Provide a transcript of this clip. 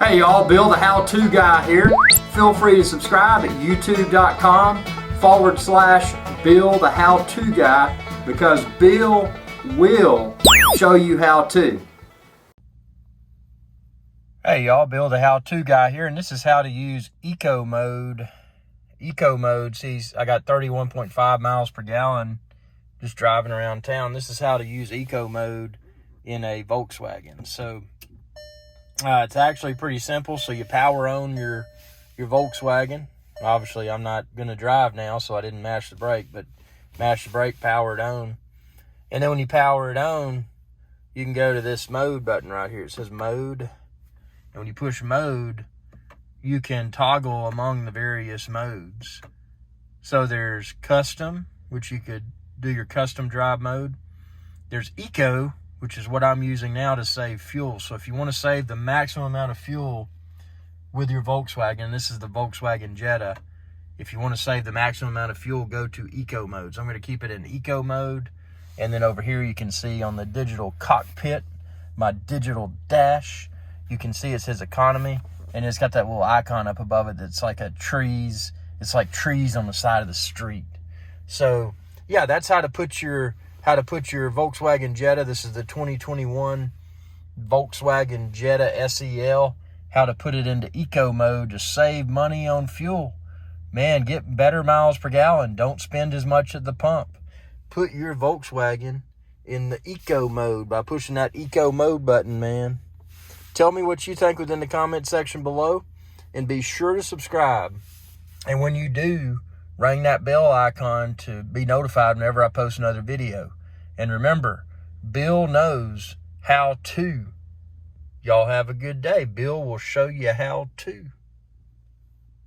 Hey y'all, Bill the How-To Guy here. Feel free to subscribe at youtube.com/Bill the How-To Guy because Bill will show you how to. Hey y'all, Bill the How-To Guy here, and this is how to use eco mode. Eco mode, see, I got 31.5 miles per gallon just driving around town. This is how to use eco mode in a Volkswagen. So it's actually pretty simple. So you power on your Volkswagen. Obviously, I'm not going to drive now, so I didn't mash the brake, but mash the brake, power it on. And then when you power it on, you can go to this mode button right here. It says mode. And when you push mode, you can toggle among the various modes. So there's custom, which you could do your custom drive mode. There's eco, which is what I'm using now to save fuel. So if you want to save the maximum amount of fuel with your Volkswagen, this is the Volkswagen Jetta. If you want to save the maximum amount of fuel, go to eco mode. So I'm going to keep it in eco mode. And then over here, you can see on the digital cockpit, my digital dash, you can see it says economy. And it's got that little icon up above it that's like trees. It's like trees on the side of the street. So yeah, that's how to put your Volkswagen Jetta. This is the 2021 Volkswagen Jetta SEL. How to put it into eco mode to save money on fuel. Man, get better miles per gallon. Don't spend as much at the pump. Put your Volkswagen in the eco mode by pushing that eco mode button, man. Tell me what you think within the comment section below, and be sure to subscribe. And when you do, ring that bell icon to be notified whenever I post another video. And remember, Bill knows how to. Y'all have a good day. Bill will show you how to.